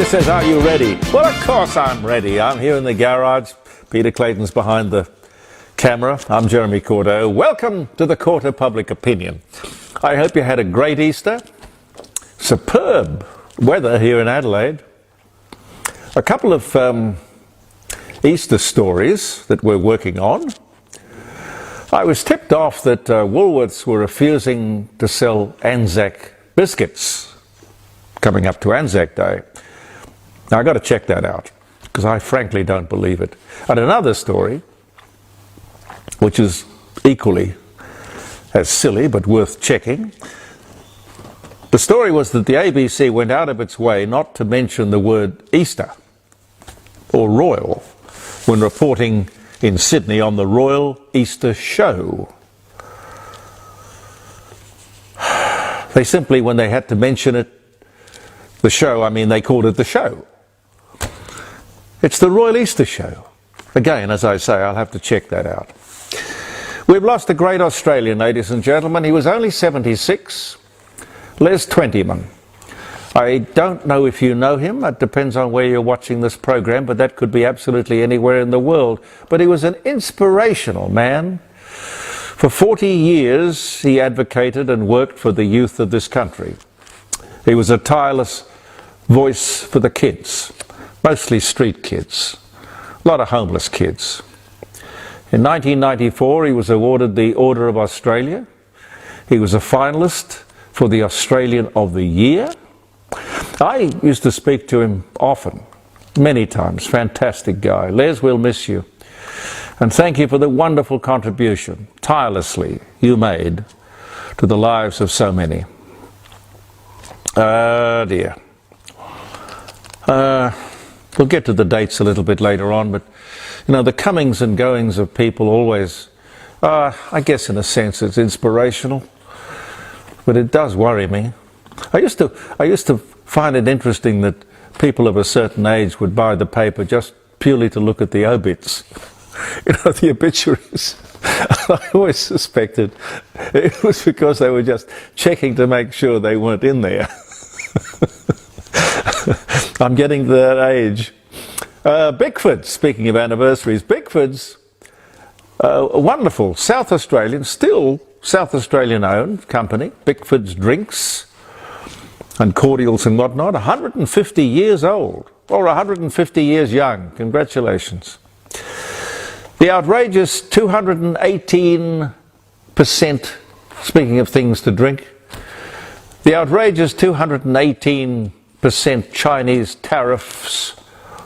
Peter says, are you ready? Well, of course I'm ready. I'm here in the garage. Peter Clayton's behind the camera. I'm Jeremy Cordeaux. Welcome to the Court of Public Opinion. I hope you had a great Easter. Superb weather here in Adelaide. A couple of Easter stories that we're working on. I was tipped off that Woolworths were refusing to sell Anzac Biscuits coming up to Anzac Day. Now I've got to check that out because I frankly don't believe it. And another story, which is equally as silly but worth checking. The story was that the ABC went out of its way not to mention the word Easter or royal when reporting in Sydney on the Royal Easter Show. They simply, when they had to mention it, the show, I mean, they called it the show. It's the Royal Easter Show. Again, as I say, I'll have to check that out. We've lost a great Australian, ladies and gentlemen. He was only 76. Les Twentyman. I don't know if you know him. It depends on where you're watching this program, but that could be absolutely anywhere in the world. But he was an inspirational man. For 40 years, he advocated and worked for the youth of this country. He was a tireless voice for the kids, mostly street kids, a lot of homeless kids. In 1994, he was awarded the Order of Australia. He was a finalist for the Australian of the Year. I used to speak to him often, many times. Fantastic guy. Les, we'll miss you. And thank you for the wonderful contribution, tirelessly, you made to the lives of so many. Dear. We'll get to the dates a little bit later on, but you know, the comings and goings of people always, I guess in a sense it's inspirational, but it does worry me. I used to find it interesting that people of a certain age would buy the paper just purely to look at the obits, you know, the obituaries. I always suspected it was because they were just checking to make sure they weren't in there. I'm getting to that age. Bickford, speaking of anniversaries, Bickford's a wonderful South Australian, still South Australian owned company, Bickford's Drinks and Cordials and whatnot, 150 years old, or 150 years young. Congratulations. The outrageous 218%, speaking of things to drink, the outrageous 218% Chinese tariffs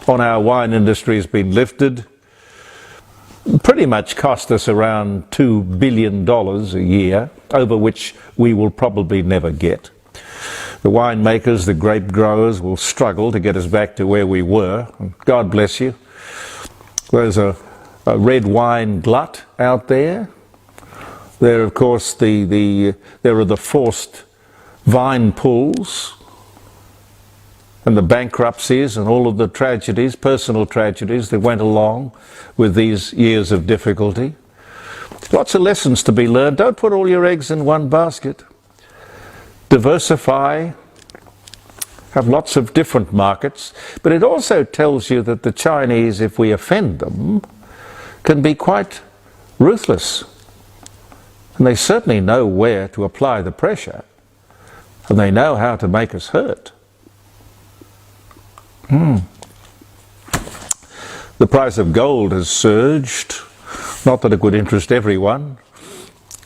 on our wine industry has been lifted. Pretty much cost us around $2 billion a year, over which we will probably never get. The winemakers, the grape growers will struggle to get us back to where we were. God bless you. There's a red wine glut out there. There, of course, there are the forced vine pulls and the bankruptcies and all of the tragedies, personal tragedies that went along with these years of difficulty. Lots of lessons to be learned. Don't put all your eggs in one basket. Diversify, have lots of different markets, but it also tells you that the Chinese, if we offend them, can be quite ruthless. And they certainly know where to apply the pressure, and they know how to make us hurt. The price of gold has surged. Not that it would interest everyone.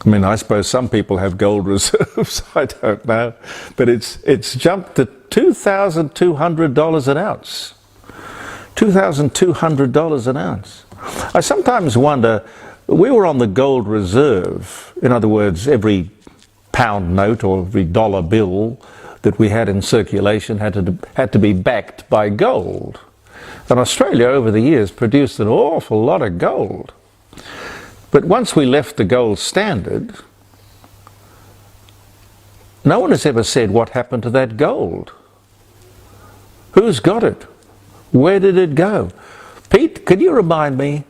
I mean, I suppose some people have gold reserves, I don't know. But it's jumped to $2,200 an ounce. $2,200 an ounce. I sometimes wonder, we were on the gold reserve. In other words, every pound note or every dollar bill that we had in circulation had to be backed by gold. And Australia over the years produced an awful lot of gold. But once we left the gold standard, no one has ever said what happened to that gold. Who's got it? Where did it go? Pete, could you remind me?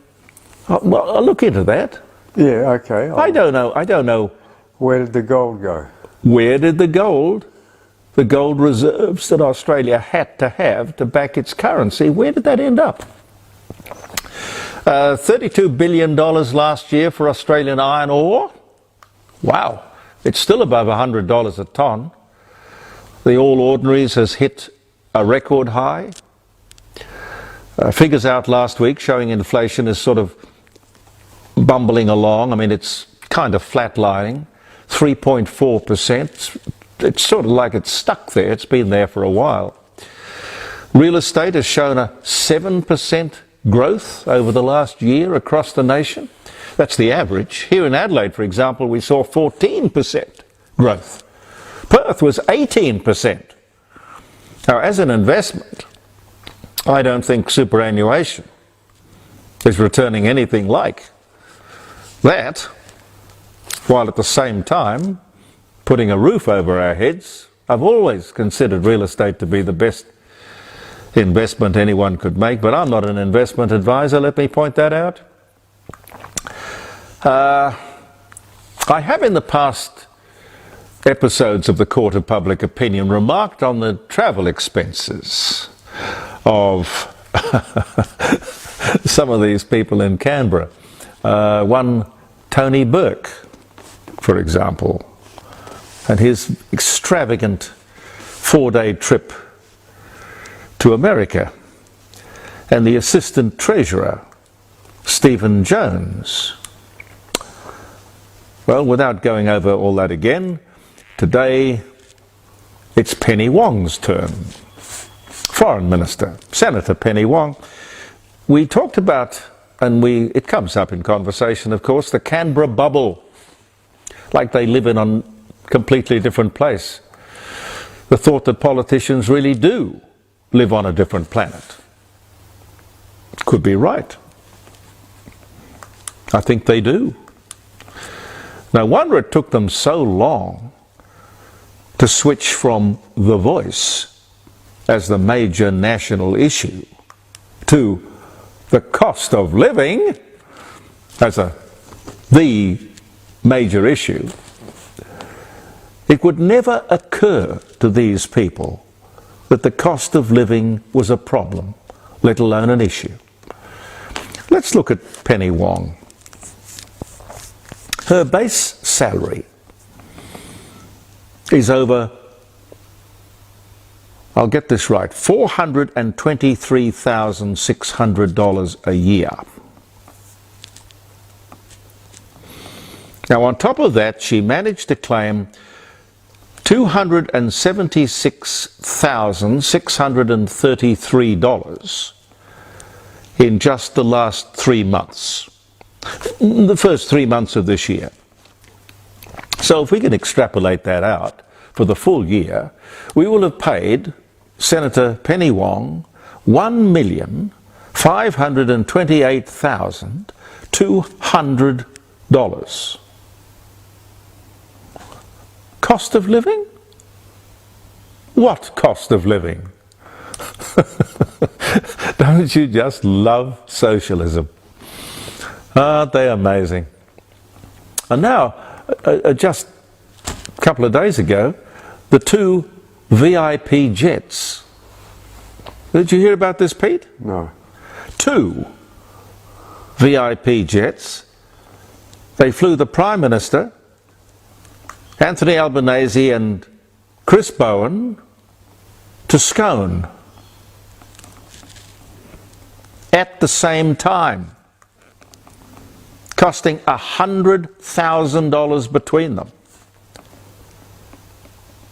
Well, I'll look into that. Yeah, okay. I don't know. Where did the gold go? Where did the gold the gold reserves that Australia had to have to back its currency. Where did that end up? $32 billion last year for Australian iron ore. Wow, it's still above $100 a tonne. The All Ordinaries has hit a record high. Figures out last week showing inflation is sort of bumbling along. I mean, it's kind of flatlining, 3.4%. It's sort of like it's stuck there. It's been there for a while. Real estate has shown a 7% growth over the last year across the nation. That's the average. Here in Adelaide, for example, we saw 14% growth. Perth was 18%. Now, as an investment, I don't think superannuation is returning anything like that, while at the same time putting a roof over our heads. I've always considered real estate to be the best investment anyone could make, but I'm not an investment advisor, let me point that out. I have in the past episodes of the Court of Public Opinion remarked on the travel expenses of some of these people in Canberra. One, Tony Burke, for example, and his extravagant 4-day trip to America, and the Assistant Treasurer, Stephen Jones. Well, without going over all that again, today it's Penny Wong's turn. Foreign Minister, Senator Penny Wong. We talked about, and it comes up in conversation, of course, the Canberra bubble, like they live in a completely different place. The thought that politicians really do live on a different planet. Could be right. I think they do. No wonder it took them so long to switch from The Voice as the major national issue to the cost of living as the major issue. It would never occur to these people that the cost of living was a problem, let alone an issue. Let's look at Penny Wong. Her base salary is over, I'll get this right, $423,600 a year. Now, on top of that, she managed to claim $276,633 in just the last 3 months, the first 3 months of this year. So if we can extrapolate that out for the full year, we will have paid Senator Penny Wong $1,528,200. Cost of living? What cost of living? Don't you just love socialism? Aren't they amazing? And now, just a couple of days ago, the 2 VIP jets. Did you hear about this, Pete? No. 2 VIP jets. They flew the Prime Minister, Anthony Albanese and Chris Bowen to Scone at the same time, costing $100,000 between them.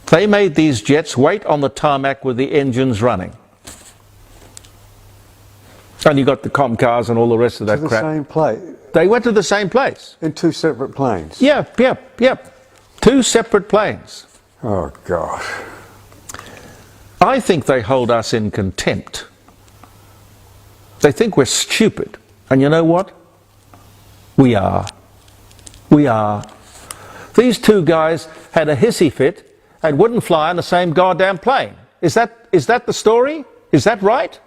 They made these jets wait on the tarmac with the engines running. And you got the Comcars and all the rest of that crap. To the same place? They went to the same place. In 2 separate planes? Yep. 2 separate planes. Oh, God. I think they hold us in contempt. They think we're stupid. And you know what? We are. We are. These 2 guys had a hissy fit and wouldn't fly on the same goddamn plane. Is that the story? Is that right?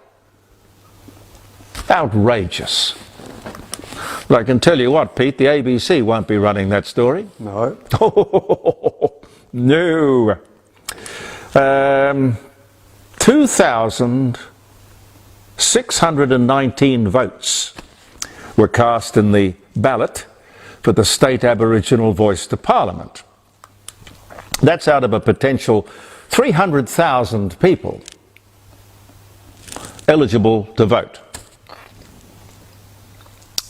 Outrageous. But I can tell you what, Pete, the ABC won't be running that story. No. No. 2,619 votes were cast in the ballot for the state Aboriginal voice to Parliament. That's out of a potential 300,000 people eligible to vote.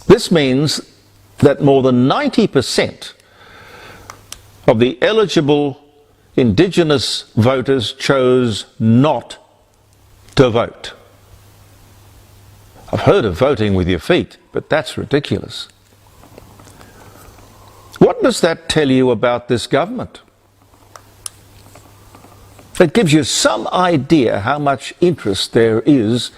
This means that more than 90% of the eligible Indigenous voters chose not to vote. I've heard of voting with your feet, but that's ridiculous. What does that tell you about this government? It gives you some idea how much interest there is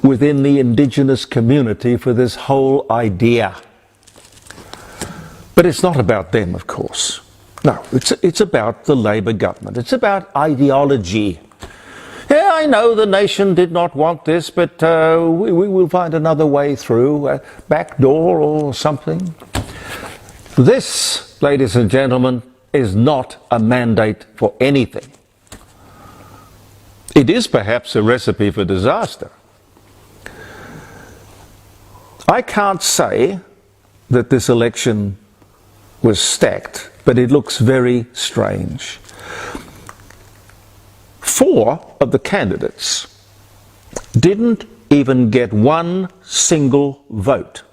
within the Indigenous community for this whole idea. But it's not about them, of course. No, it's about the Labor government. It's about ideology. Yeah, I know the nation did not want this, but we will find another way through, a back door or something. This, ladies and gentlemen, is not a mandate for anything. It is perhaps a recipe for disaster. I can't say that this election was stacked, but it looks very strange. 4 of the candidates didn't even get one single vote,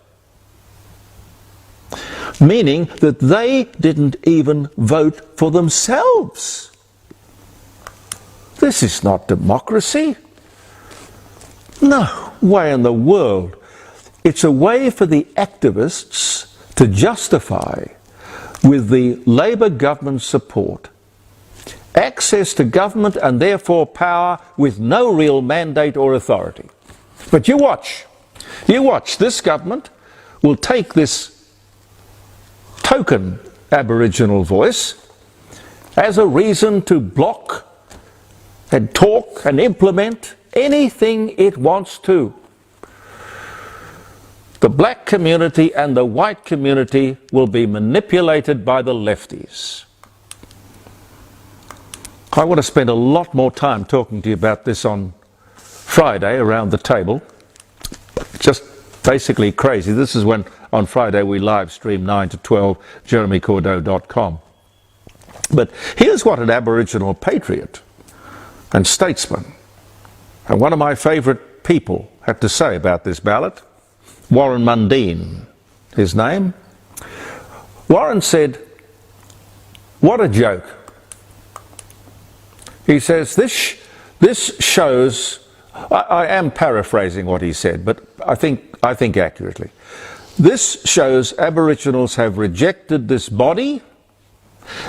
meaning that they didn't even vote for themselves. This is not democracy. No way in the world. It's a way for the activists to justify, with the Labor government support, access to government and therefore power with no real mandate or authority. But you watch. This government will take this token Aboriginal voice as a reason to block and talk and implement anything it wants to. The black community and the white community will be manipulated by the lefties. I want to spend a lot more time talking to you about this on Friday around the table. Just basically crazy. This is when on Friday we live stream 9 to 12, jeremycordeaux.com. But here's what an Aboriginal patriot and statesman, and one of my favourite people, had to say about this ballot. Warren Mundine, his name. Warren said, "What a joke." He says, this shows, I am paraphrasing what he said, but I think accurately. This shows Aboriginals have rejected this body,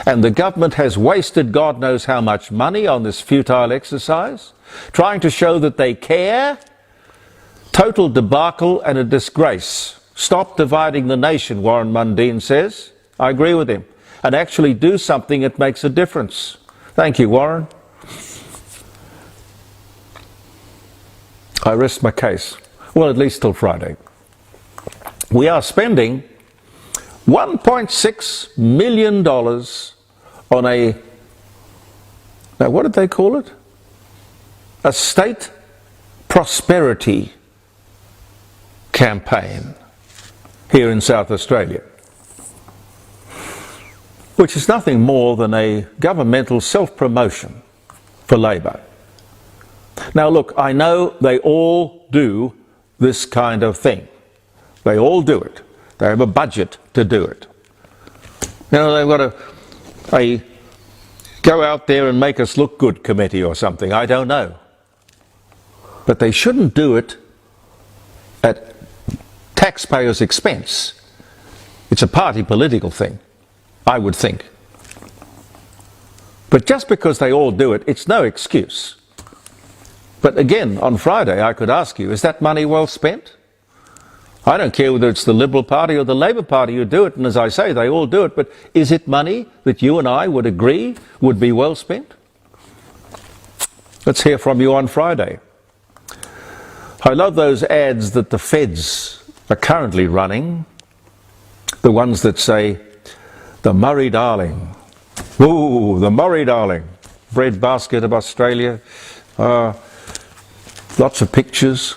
and the government has wasted God knows how much money on this futile exercise, trying to show that they care. Total debacle and a disgrace. Stop dividing the nation, Warren Mundine says. I agree with him. And actually do something that makes a difference. Thank you, Warren. I rest my case. Well, at least till Friday. We are spending $1.6 million on a, now what did they call it? A state prosperity campaign here in South Australia, which is nothing more than a governmental self-promotion for Labor. Now look, I know they all do this kind of thing. They all do it. They have a budget to do it. You know, they've got a go out there and make us look good committee or something, I don't know. But they shouldn't do it at taxpayers' expense. It's a party political thing, I would think. But just because they all do it, it's no excuse. But again, on Friday, I could ask you, is that money well spent? I don't care whether it's the Liberal Party or the Labor Party who do it, and as I say, they all do it, but is it money that you and I would agree would be well spent? Let's hear from you on Friday. I love those ads that the feds are currently running, the ones that say, the Murray-Darling. Ooh, the Murray-Darling. breadbasket of Australia. Lots of pictures.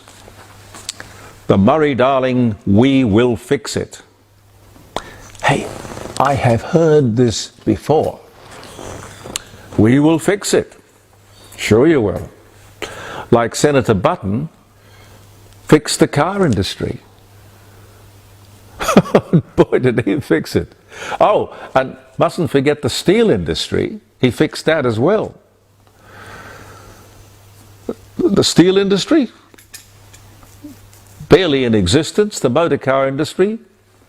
The Murray-Darling, we will fix it. Hey, I have heard this before. We will fix it. Sure you will. Like Senator Button fixed the car industry. Boy, did he fix it. Oh, and mustn't forget the steel industry. He fixed that as well. The steel industry, barely in existence. The motor car industry,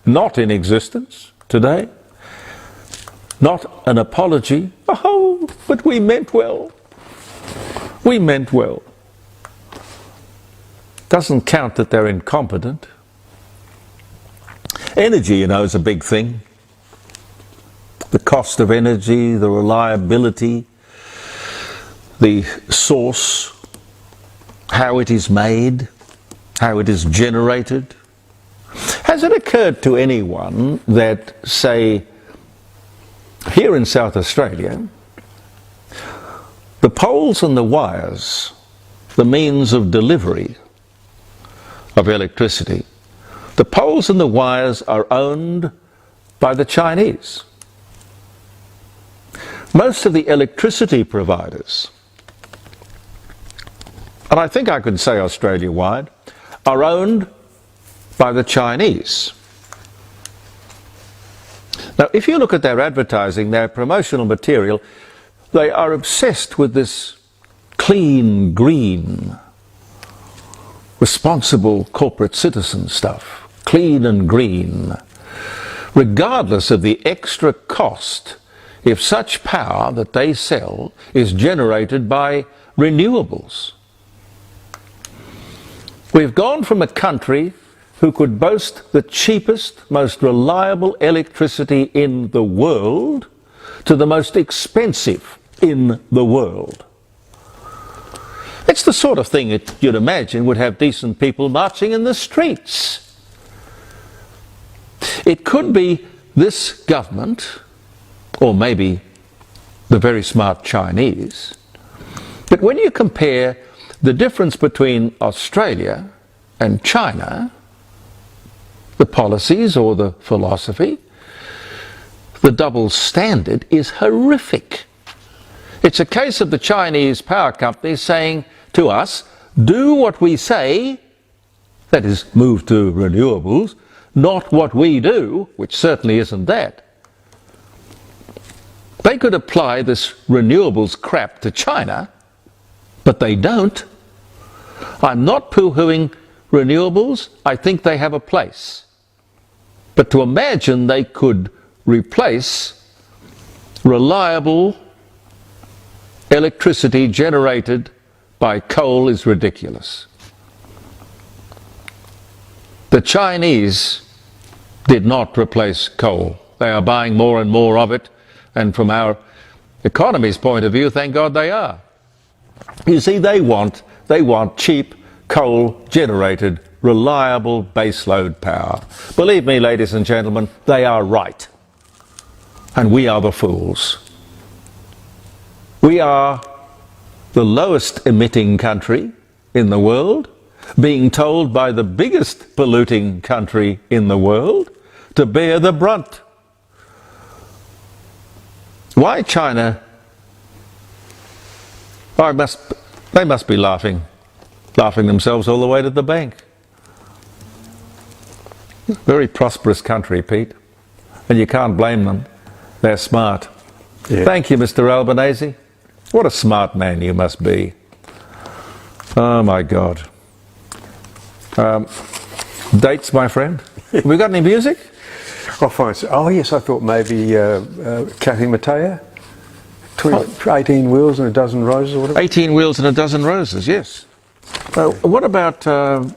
not in existence today. Not an apology. Oh, but we meant well. We meant well. Doesn't count that they're incompetent. Energy, you know, is a big thing. The cost of energy, the reliability, the source, how it is made, how it is generated. Has it occurred to anyone that, say, here in South Australia, the poles and the wires, the means of delivery of electricity, the poles and the wires are owned by the Chinese? Most of the electricity providers, and I think I could say Australia-wide, are owned by the Chinese. Now, if you look at their advertising, their promotional material, they are obsessed with this clean, green, responsible corporate citizen stuff. Clean and green. Regardless of the extra cost if such power that they sell is generated by renewables. We've gone from a country who could boast the cheapest, most reliable electricity in the world to the most expensive in the world. It's the sort of thing that you'd imagine would have decent people marching in the streets. It could be this government, or maybe the very smart Chinese, but when you compare the difference between Australia and China, the policies or the philosophy, the double standard is horrific. It's a case of the Chinese power companies saying to us, do what we say, that is, move to renewables, not what we do, which certainly isn't that. They could apply this renewables crap to China, but they don't. I'm not poo-hooing renewables. I think they have a place. But to imagine they could replace reliable electricity generated by coal is ridiculous. The Chinese did not replace coal. They are buying more and more of it, and from our economy's point of view, thank God they are. You see, they want cheap, coal-generated, reliable baseload power. Believe me, ladies and gentlemen, they are right. And we are the fools. We are the lowest emitting country in the world, being told by the biggest polluting country in the world to bear the brunt. Why China? Oh, they must be laughing themselves all the way to the bank. Very prosperous country, Pete, and you can't blame them. They're smart. Yeah. Thank you, Mr. Albanese. What a smart man you must be. Oh my God. Dates, my friend. Have we got any music? I'll find some. Oh yes, I thought maybe Kathy Mattea. 18 wheels and a dozen roses or whatever. 18 wheels and a dozen roses, yes. What about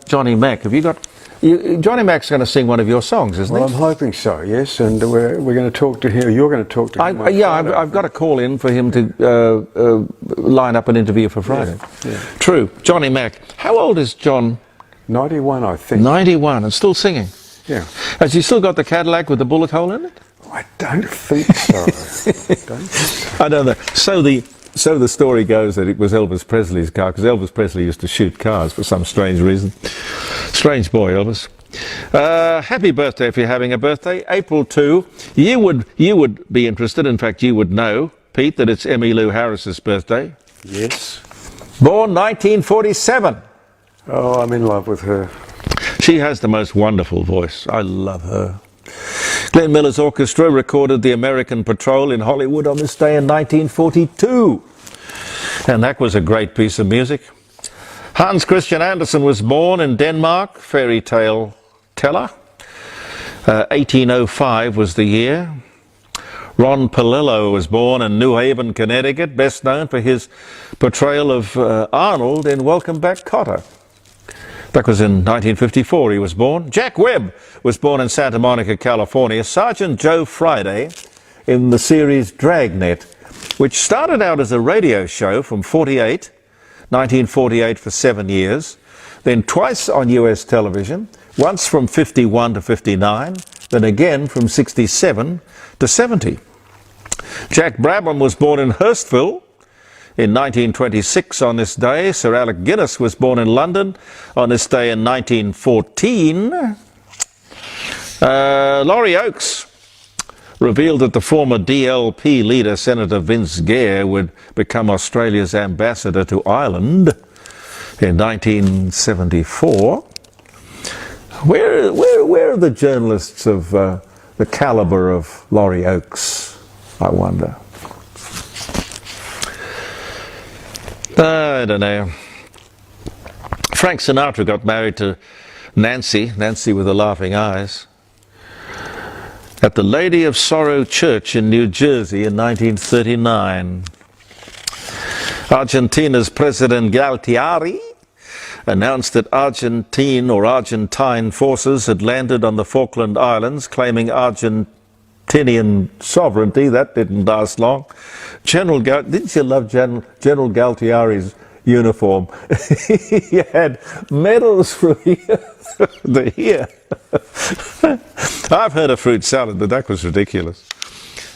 Johnny Mac? Have you got... Johnny Mac's going to sing one of your songs, isn't he? Well, I'm hoping so, yes, and we're going to talk to him. You're going to talk to him. I've got a call in for him to line up an interview for Friday. Yeah. True. Johnny Mac. How old is John? 91, I think. 91, and still singing. Yeah. Has he still got the Cadillac with the bullet hole in it? I don't think so. I don't know. So the so the story goes that it was Elvis Presley's car, because Elvis Presley used to shoot cars for some strange reason. Strange boy, Elvis. Happy birthday if you're having a birthday. April 2. You would be interested, in fact you would know, Pete, that it's Emmylou Harris's birthday. Yes. Born 1947. Oh, I'm in love with her. She has the most wonderful voice. I love her. Glenn Miller's orchestra recorded the American Patrol in Hollywood on this day in 1942. And that was a great piece of music. Hans Christian Andersen was born in Denmark, fairy tale teller. 1805 was the year. Ron Palillo was born in New Haven, Connecticut, best known for his portrayal of Arnold in Welcome Back, Kotter. That was in 1954 he was born. Jack Webb was born in Santa Monica, California. Sergeant Joe Friday in the series Dragnet, which started out as a radio show from 1948 for 7 years, then twice on US television, once from 51 to 59, then again from 67 to 70. Jack Brabham was born in Hurstville in 1926 on this day. Sir Alec Guinness was born in London on this day in 1914. Laurie Oakes revealed that the former DLP leader, Senator Vince Gare, would become Australia's ambassador to Ireland in 1974. Where are the journalists of the calibre of Laurie Oakes, I wonder? I don't know. Frank Sinatra got married to Nancy with the laughing eyes, at the Lady of Sorrow Church in New Jersey in 1939. Argentina's President Galtieri announced that Argentine forces had landed on the Falkland Islands, claiming Argentinian sovereignty. That didn't last long. Didn't you love General Galtieri's uniform? He had medals from here to here. I've heard of fruit salad, but that was ridiculous.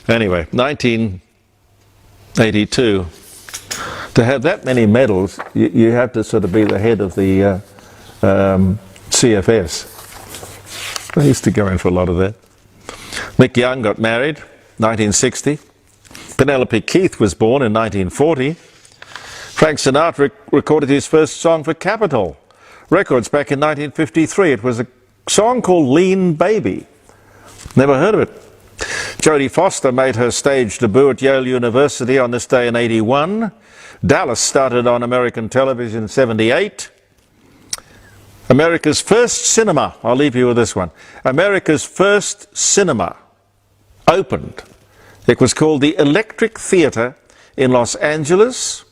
Anyway, 1982. To have that many medals, you have to sort of be the head of the CFS. I used to go in for a lot of that. Mick Young got married, 1960. Penelope Keith was born in 1940. Frank Sinatra recorded his first song for Capitol Records back in 1953. It was a song called Lean Baby. Never heard of it. Jodie Foster made her stage debut at Yale University on this day in 81. Dallas started on American television in 78. America's first cinema, I'll leave you with this one. America's first cinema opened. It was called the Electric Theatre in Los Angeles.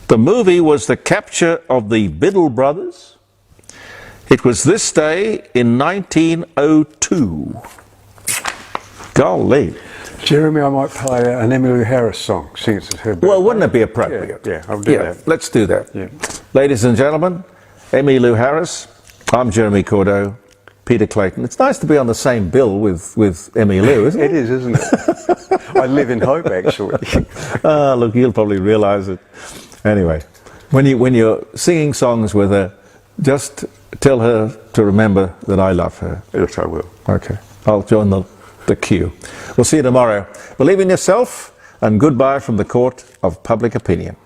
The movie was The Capture of the Biddle Brothers. It was this day in 1902. Golly. Jeremy, I might play an Emmylou Harris song, since it's her birthday. Well, wouldn't it be appropriate? Yeah, I'll do that. Let's do that. Yeah. Ladies and gentlemen, Emmylou Harris. I'm Jeremy Cordeaux, Peter Clayton. It's nice to be on the same bill with Emmylou, isn't it? It is, isn't it? I live in hope, actually. Look, you'll probably realise it. Anyway, when you're singing songs with her, just tell her to remember that I love her. Yes, I will. Okay, I'll join the queue. We'll see you tomorrow. Believe in yourself, and goodbye from the court of public opinion.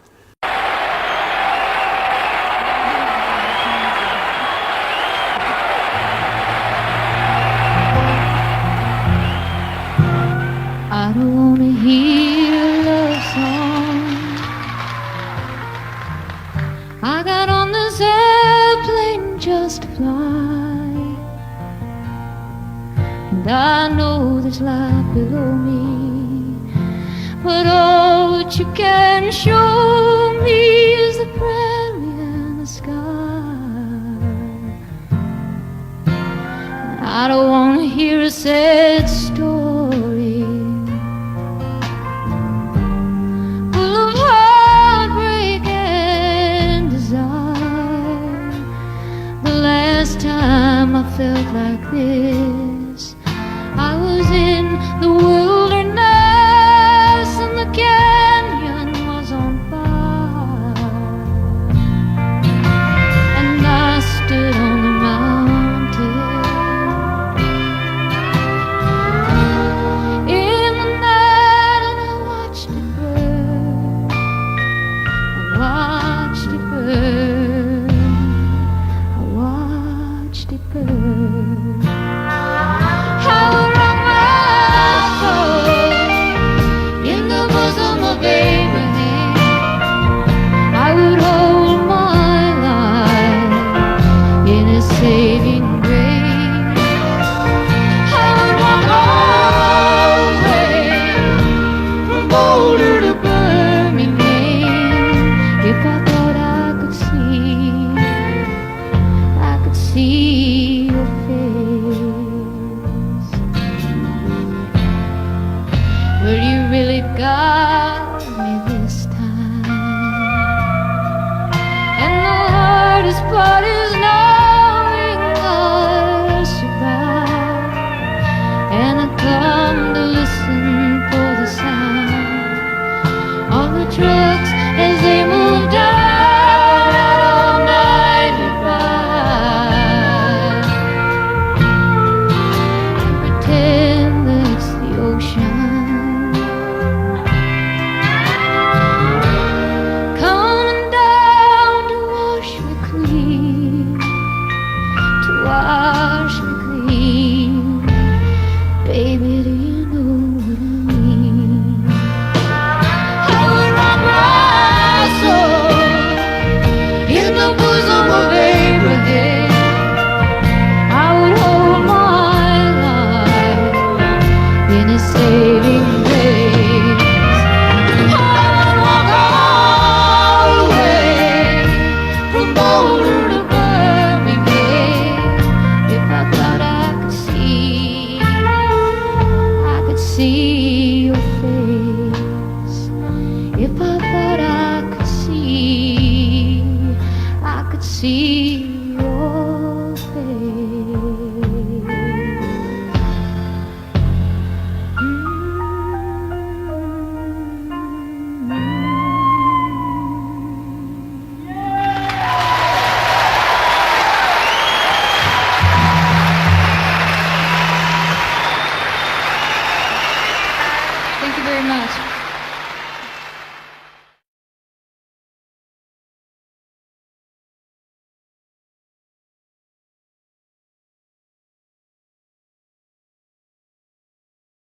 I don't wanna hear a love song. I got on this airplane just to fly, and I know there's life below me, but all that you can show me is the prairie and the sky. I don't wanna hear a sad story full of heartbreak and desire. The last time I felt like this, I was in the wilderness and the canyon was watched it burn. I would rock my soul in the bosom of Abraham. I would hold my life in His saving grace. I would walk all the way from Boulder to Birmingham if I thought I could see your face. Well, you really got me this time, and the hardest part is knowing I survived. And I come to listen for the sound of the trucks as they move down out of 95, and pretend that it's the ocean coming down to wash me clean, to wash me clean. Baby,